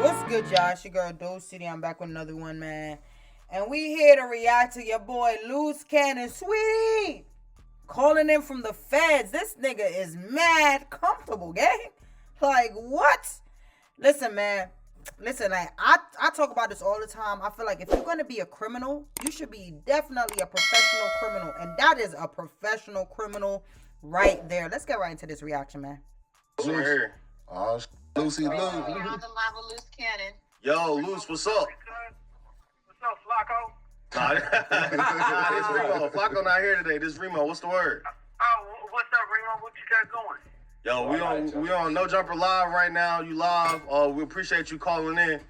What's good, y'all? It's your girl, Dose City. I'm back with another one, man. And we here to react to your boy, Loose Cannon Sweetie. Calling in from the feds. This nigga is mad comfortable, gang. Like, what? Listen, man. Listen, I talk about this all the time. I feel like if you're going to be a criminal, you should be definitely a professional criminal. And that is a professional criminal right there. Let's get right into this reaction, man. Here. Oh, Lucy Lou. You're on the line with Loose Cannon. Yo, Luce, what's up? What's up, Flacco? Nah, this Remo. Flacco not here today. This Remo. What's the word? Oh, what's up, Remo? What you got going? Yo, we on No Jumper Live right now. You live. We appreciate you calling in.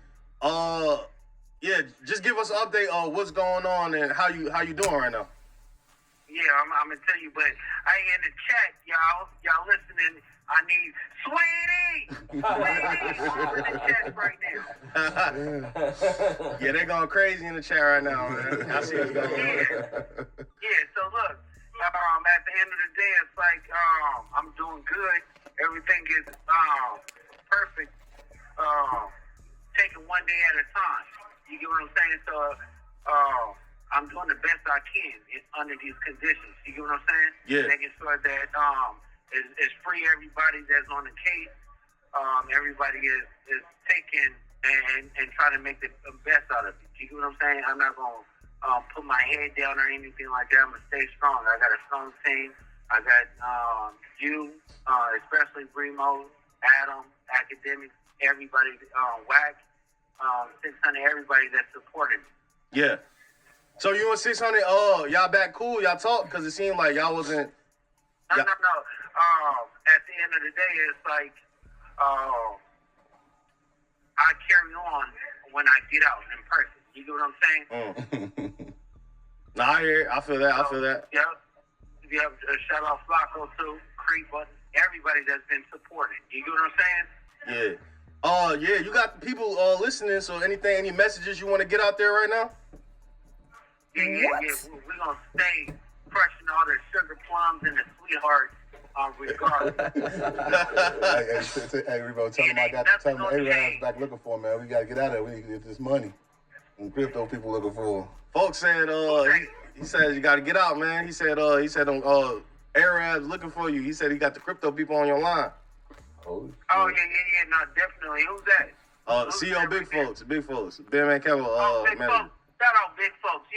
Yeah, just give us an update on what's going on and how you doing right now. Yeah, I'm gonna tell you, but I in the chat, y'all listening. I need Sweetie over in the chat right now. Yeah, they're going crazy in the chat right now, man. I see what's going on. Yeah. So look, at the end of the day, it's like I'm doing good. Everything is perfect. Taking one day at a time. You get what I'm saying? So I'm doing the best I can under these conditions. You get what I'm saying? Yeah. Making sure that is free everybody that's on the case. Everybody is taking and trying to make the best out of it. You get what I'm saying? I'm not going to put my head down or anything like that. I'm going to stay strong. I got a strong team. I got you, especially Bremo, Adam, Academics, everybody, Wack, 600, everybody that's supporting me. Yeah. So you and 600, y'all back cool? Y'all talk? Because it seemed like y'all wasn't... No. At the end of the day, it's like I carry on when I get out in person. You get what I'm saying? Nah, I hear it. I feel that. Yep. Shout out Flacco too, Creeper, everybody that's been supporting. You get what I'm saying? Yeah. Yeah. You got the people listening. So any messages you want to get out there right now? Yeah. We're gonna stay crushing all the sugar plums and the sweethearts. Regardless. Hey, Rebo, tell them A-Rab's back looking for him, man. We gotta get out of there. We need to get this money. And crypto people looking for him. Folks said he said you gotta get out, man. He said A-Rab's looking for you. He said he got the crypto people on your line. Oh yeah, no, definitely. Who's that? CEO Big Folks. Ben Man Campbell, Big manager. Folks. Shout out Big Folks.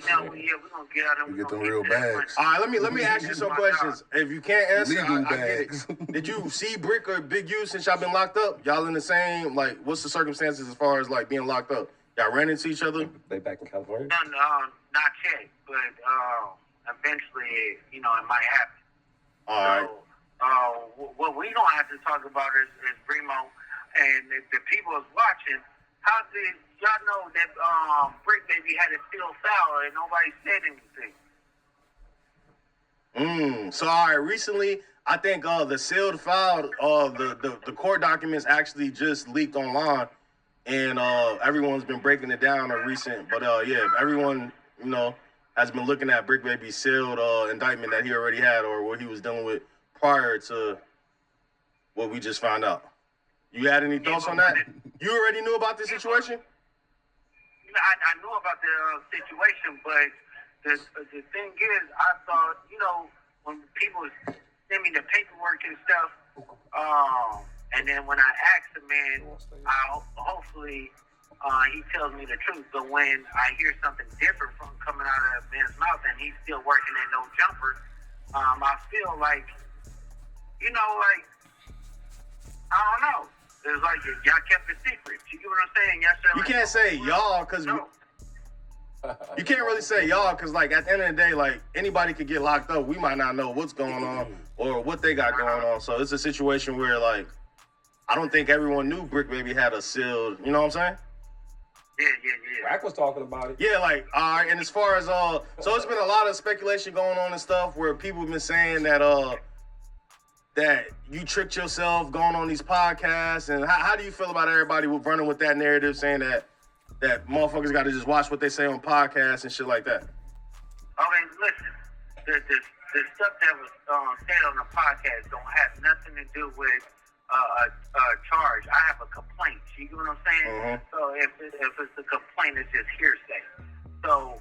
Yeah, we're gonna get out and we get them real bags. All right, let me ask you some questions. If you can't answer, Legal I get bags. it. Did you see Brick or Big U since y'all been locked up? Y'all in the same, like, what's the circumstances as far as, like, being locked up? Y'all ran into each other? They back in California? No, not yet, but eventually, it might happen. All right. So, what we gonna have to talk about is Bremo, and if the people is watching. How did y'all know that Brick Baby had a steel foul and nobody said anything? So all right, recently I think the sealed file, the court documents actually just leaked online, and everyone's been breaking it down or recent. But yeah, everyone has been looking at Brick Baby's sealed indictment that he already had or what he was dealing with prior to what we just found out. You had any thoughts on that? You already knew about the situation? I knew about the situation, but the thing is, I thought, when people send me the paperwork and stuff, and then when I ask the man, hopefully he tells me the truth. But when I hear something different from coming out of a man's mouth and he's still working at No Jumper, I feel like, I don't know. It's like y'all kept it secret. You get what I'm saying? You can't say y'all because you can't really say y'all because, like, at the end of the day, like, anybody could get locked up. We might not know what's going on or what they got going on. So it's a situation where, like, I don't think everyone knew Brick Baby had a sealed. You know what I'm saying? Yeah. Wack was talking about it. Yeah, like, all right. And as far as so it's been a lot of speculation going on and stuff where people have been saying that that you tricked yourself going on these podcasts. And how do you feel about everybody running with that narrative saying that motherfuckers got to just watch what they say on podcasts and shit like that? Okay, listen, the stuff that was said on the podcast don't have nothing to do with a charge. I have a complaint. You get what I'm saying? complaint is just hearsay. So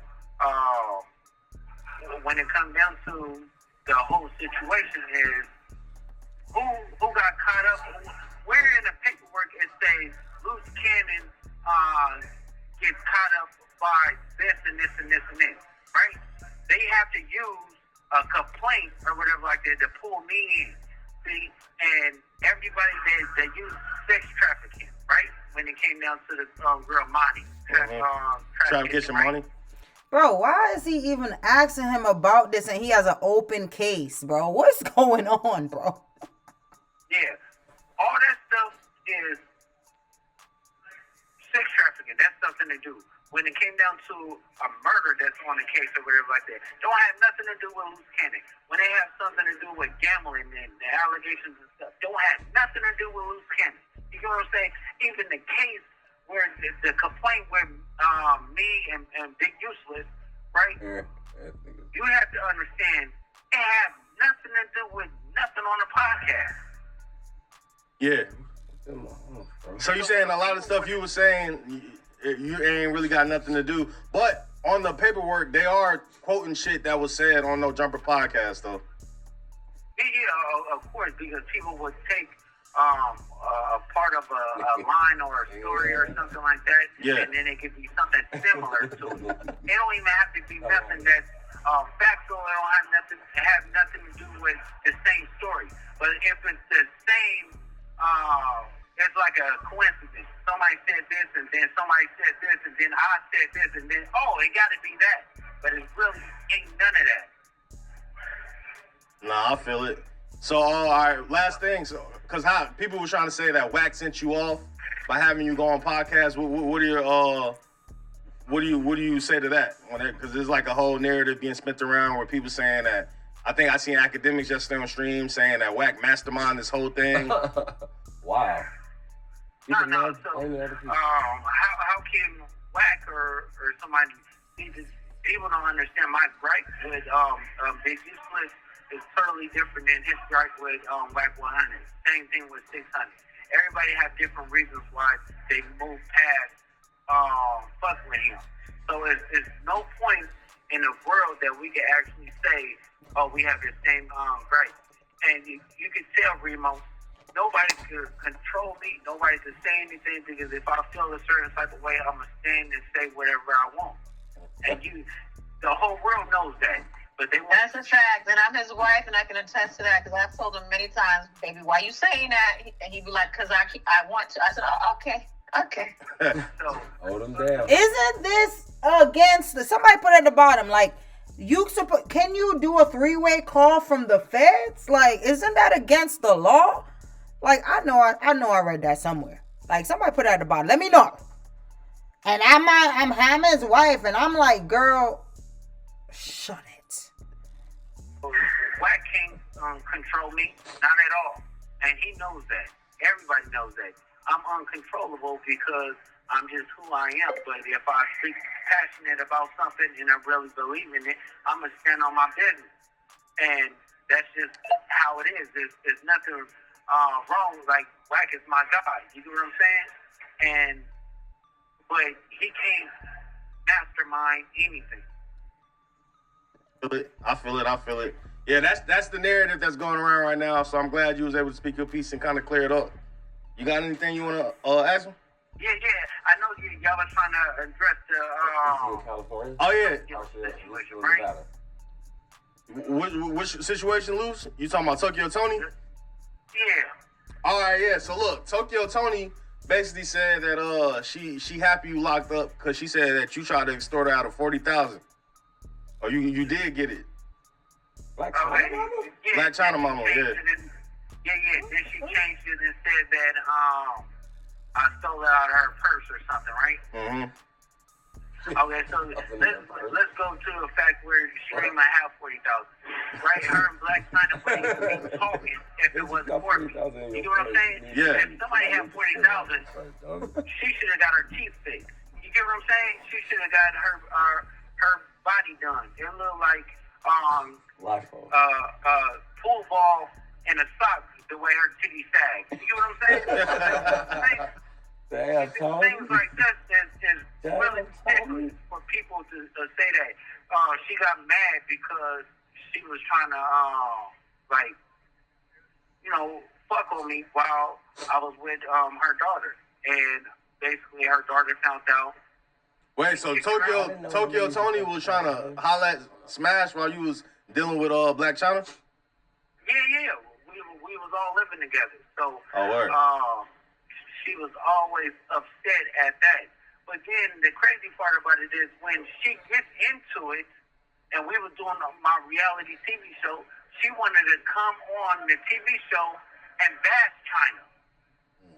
when it comes down to the whole situation is who got caught up. Where in the paperwork it says Loose Cannon gets caught up by this and this and this and this, right? They have to use a complaint or whatever like that to pull me in. See, and everybody that used sex trafficking, right? When it came down to the girl Monty. Trying to get your money. Bro, why is he even asking him about this and he has an open case, bro? What's going on, bro? Yeah. All that stuff is sex trafficking. That's something to do. When it came down to a murder that's on the case or whatever like that, don't have nothing to do with Loose Cannon. When they have something to do with gambling and the allegations and stuff, don't have nothing to do with Loose Cannon. You know what I'm saying? Even the case where the complaint with me and Big Useless, right? You have to understand it has nothing to do with nothing on the podcast. Yeah. So you saying a lot of stuff you were saying, you ain't really got nothing to do. But on the paperwork, they are quoting shit that was said on No Jumper podcast, though. Yeah, of course, because people would take a part of a line or a story or something like that, and then it could be something similar to it. It don't even have to be nothing that's factual. It don't have nothing to do with the same story. But if it's the same, it's like a coincidence. Somebody said this, and then somebody said this, and then I said this, and then, it got to be that. But it really ain't none of that. Nah, I feel it. So, all right, last thing. So, because people were trying to say that Wack sent you off by having you go on podcasts. What do you say to that? Because there's like a whole narrative being spent around where people saying that. I think I seen academics yesterday on stream saying that Wack masterminded this whole thing. Wow. No. So, how can Wack or somebody? People don't understand my gripe with Big Useless is totally different than his gripe with Wack 100. Same thing with 600. Everybody have different reasons why they move past fuck with him. So it's no point in the world that we can actually say, we have the same gripe. And you can tell, Remo, nobody could control me. Nobody could say anything because if I feel a certain type of way, I'm going to stand and say whatever I want. And the whole world knows that. But that's a fact, and I'm his wife, and I can attest to that because I've told him many times, baby, why you saying that? And he'd be like, because I want to. I said, okay. So, hold him down. Isn't this against somebody put at the bottom, like, can you do a 3-way call from the feds? Like, isn't that against the law? Like, I know I read that somewhere. Like, somebody put it at the bottom. Let me know. And I'm Hammond's wife, and I'm like, girl, shut it. Wack can't control me, not at all. And he knows that. Everybody knows that. I'm uncontrollable because I'm just who I am. But if I speak passionate about something and I really believe in it, I'm going to stand on my business. And that's just how it is. There's nothing wrong. Like, Wack is my guy. You know what I'm saying? But he can't mastermind anything. I feel it. Yeah, that's the narrative that's going around right now. So I'm glad you was able to speak your piece and kind of clear it up. You got anything you want to ask him? Yeah. I know y'all was trying to address the California. Oh yeah. Situation, right? Which situation, Luce? You talking about Tokyo Tony? Yeah. All right, yeah. So look, Tokyo Tony basically said that she happy you locked up because she said that you tried to extort her out of $40,000. Oh, you did get it. Black China Mama? Yeah, Black China Mama, yeah. Then she changed it and said that I stole it out of her purse or something, right? Mm-hmm. Okay, so let's go to the fact where she didn't even have 40,000, right? Her and Black China wouldn't even be talking if it wasn't for me. You know what I'm saying? Yeah. If somebody had 40,000, she should have got her teeth fixed. You get what I'm saying? She should have got her body done. It looked like pool ball in a sock the way her titty sags. You get what I'm saying? Damn, Things like this is really trying to like, you know, fuck on me while I was with her daughter, and basically her daughter found out. Wait, so Tokyo Tony was trying to holler at Smash while you was dealing with Black China? Yeah. We was all living together. So word. she was always upset at that. But then the crazy part about it is when she gets into it, and we were doing my reality TV show, she wanted to come on the TV show and bash China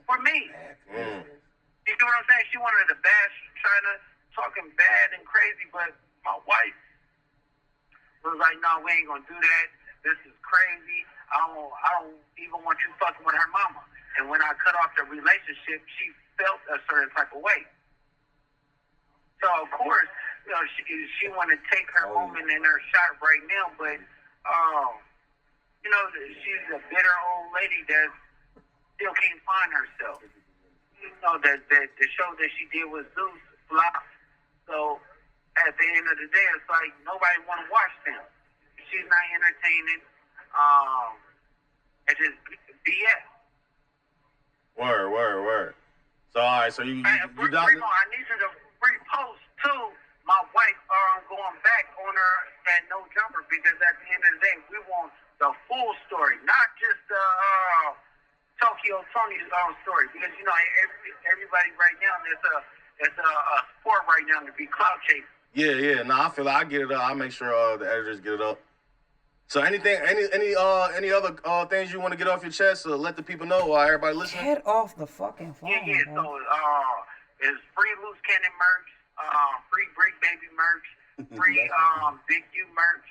for me. You know what I'm saying? She wanted to bash China, talking bad and crazy, but my wife was like, no, we ain't gonna do that. This is crazy. I don't even want you fucking with her mama. And when I cut off the relationship, she felt a certain type of way. So of course, you know, she wanted to take her moment and her shot right now, but you know, she's a bitter old lady that still can't find herself. You know, that the show that she did with Zeus flopped. So at the end of the day, it's like nobody want to watch them. She's not entertaining. It's just BS. Word. So all right, so you I need you to repost too. My wife going back on her at No Jumper, because at the end of the day, we want the full story, not just Tokyo Tony's story. Because you know, everybody right now, it's a sport right now to be clout chasing. Yeah. No, I feel like I get it up. I make sure the editors get it up. So any other things you want to get off your chest to let the people know while everybody listening? Get off the fucking phone. Yeah. So it's free Loose Cannon merch, free Brick Baby merch, free Big U merch.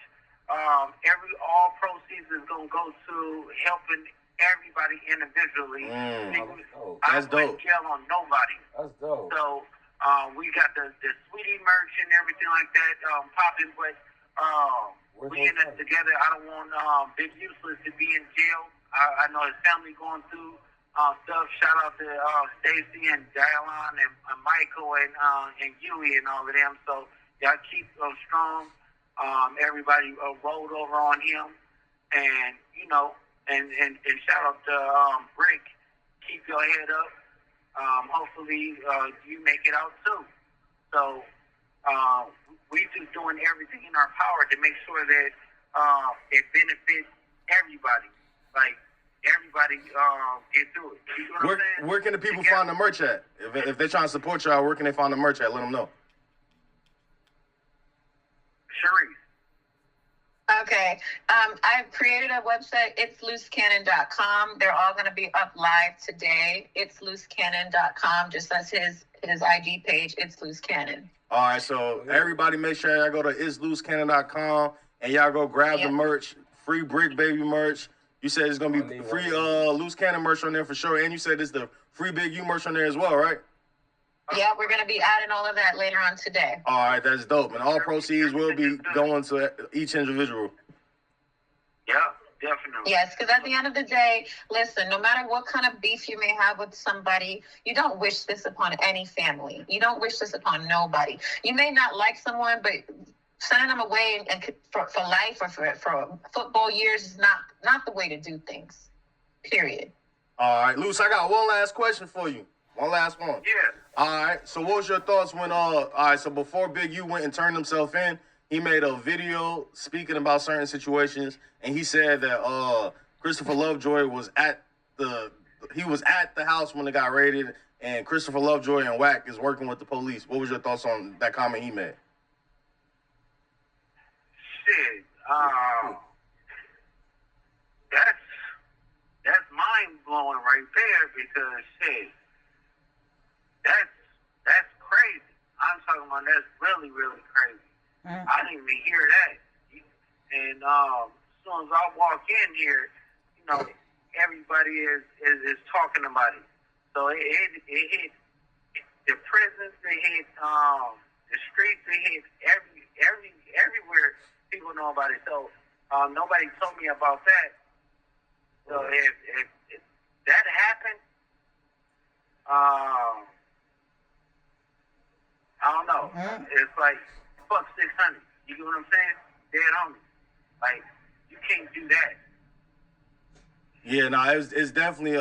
All proceeds is gonna go to helping everybody individually. That's dope. I wouldn't jail on nobody. That's dope. So we got the Sweetie merch and everything like that popping, but we in it together. I don't want Big Useless to be in jail. I know his family going through stuff. Shout out to Stacy and Dialon and Michael and Yui and all of them. So y'all keep strong. Everybody rolled over on him, and you know, and shout out to Brick. Keep your head up. Hopefully you make it out too. So we just doing everything in our power to make sure that it benefits everybody. Like everybody get through it. You know what I'm saying? Where can the people find the merch at? If they're trying to support y'all, where can they find the merch at? Let them know. Sharice. Okay. I've created a website. It's lucecannon.com. They're all going to be up live today. It's lucecannon.com. Just as his IG page. It's Loose Cannon. All right, so everybody make sure y'all go to itslucecannon.com and y'all go grab the merch, free Brick Baby merch. You said it's going to be free Loose Cannon merch on there for sure, and you said it's the free Big U merch on there as well, right? Yeah, we're going to be adding all of that later on today. All right, that's dope. And all proceeds will be going to each individual. Yeah, definitely. Yes, because at the end of the day, listen, no matter what kind of beef you may have with somebody, you don't wish this upon any family. You don't wish this upon nobody. You may not like someone, but sending them away and for life or for football years is not the way to do things, period. All right, Luce, I got one last question for you. One last one. Yeah. All right, so what was your thoughts when, so before Big U went and turned himself in, he made a video speaking about certain situations, and he said that Christopher Lovejoy was at the house when it got raided, and Christopher Lovejoy and Wack is working with the police. What was your thoughts on that comment he made? Shit, that's mind blowing right there, because shit, that's crazy. I'm talking about that's really, really crazy. I didn't even hear that. And as soon as I walk in here, you know, everybody is talking about it. So it hit the prisons, it hit the streets, it hit everywhere. People know about it. So nobody told me about that. So if that happened, I don't know. It's like fuck 600. You get what I'm saying? Dead homies. Like You can't do that. Yeah, nah, it's definitely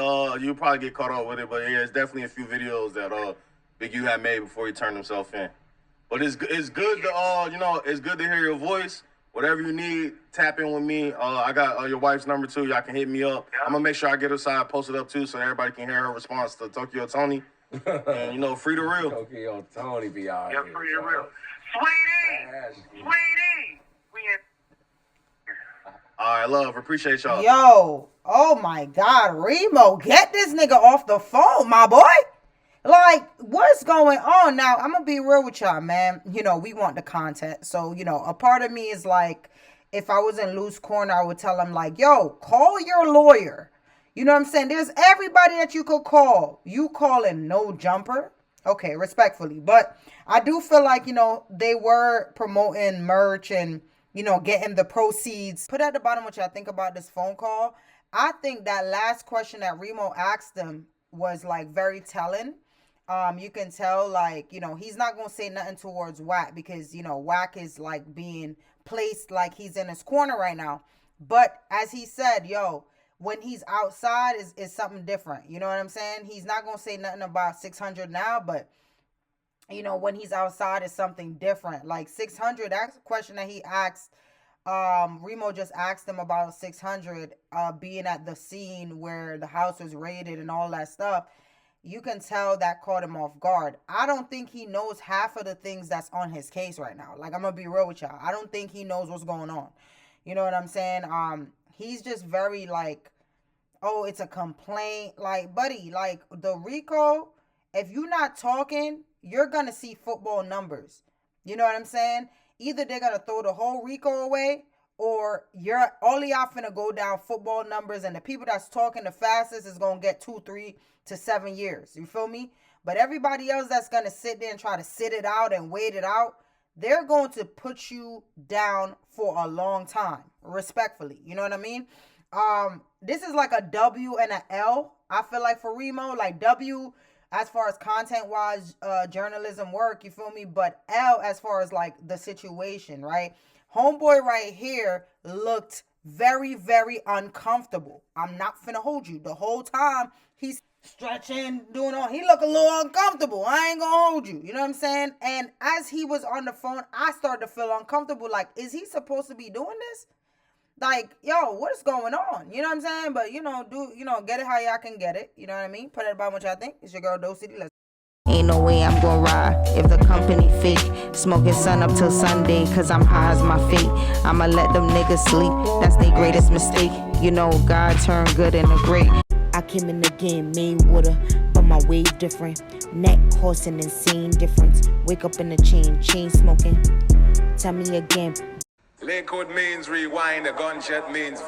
you'll probably get caught up with it, but yeah, it's definitely a few videos that Big U had made before he turned himself in. But it's good to it's good to hear your voice. Whatever you need, tap in with me. I got your wife's number too. Y'all can hit me up. Yeah. I'm gonna make sure I get her side posted up too, so everybody can hear her response to Tokyo Tony. And free to real. Tokyo Tony be out Yeah, here. free and real. Sweetie, we in. All right, love. Appreciate y'all. Yo, oh my God, Remo, get this nigga off the phone, my boy. Like, what's going on? Now, I'm gonna be real with y'all, man. We want the content. So, a part of me is like, if I was in Luce's corner, I would tell him, like, yo, call your lawyer. You know what I'm saying? There's everybody that you could call. You calling no jumper. Okay, respectfully. But I do feel like, they were promoting merch and, getting the proceeds. Put at the bottom what y'all think about this phone call. I think that last question that Remo asked him was, like, very telling. You can tell, like, he's not going to say nothing towards Wack because, Wack is, like, being placed like he's in his corner right now. But as he said, yo, when he's outside is something different. You know what I'm saying? He's not going to say nothing about 600 now, but, when he's outside is something different. Like 600, that's a question that he asked. Remo just asked him about 600 being at the scene where the house was raided and all that stuff. You can tell that caught him off guard. I don't think he knows half of the things that's on his case right now. Like, I'm going to be real with y'all. I don't think he knows what's going on. You know what I'm saying? He's just very like, oh, it's a complaint. Like, buddy, like the RICO, if you're not talking, you're going to see football numbers. You know what I'm saying? Either they're going to throw the whole RICO away or all y'all finna go down football numbers, and the people that's talking the fastest is going to get 2, 3 to 7 years. You feel me? But everybody else that's going to sit there and try to sit it out and wait it out, they're going to put you down for a long time, respectfully. You know what I mean? This is like a W and an L, I feel like, for Remo. Like W as far as content-wise, journalism work, you feel me? But L as far as like the situation, right? Homeboy right here looked very, very uncomfortable. I'm not finna hold you. The whole time he's stretching, doing all, he look a little uncomfortable. I ain't gonna hold you. You know what I'm saying? And as he was on the phone, I started to feel uncomfortable. Like, is he supposed to be doing this? Like, yo, what is going on? You know what I'm saying? But, get it how y'all can get it. You know what I mean? Put it about what y'all think. It's your girl, Doe City. Let's. Ain't no way I'm gonna ride if the company fake. Smoking sun up till Sunday, cause I'm high as my fate. I'ma let them niggas sleep, that's their greatest mistake. God turned good into great. I came in the game, made water, but my wave different. Neck causing insane difference. Wake up in the chain smoking. Tell me again. Lakewood means rewind, a gunshot means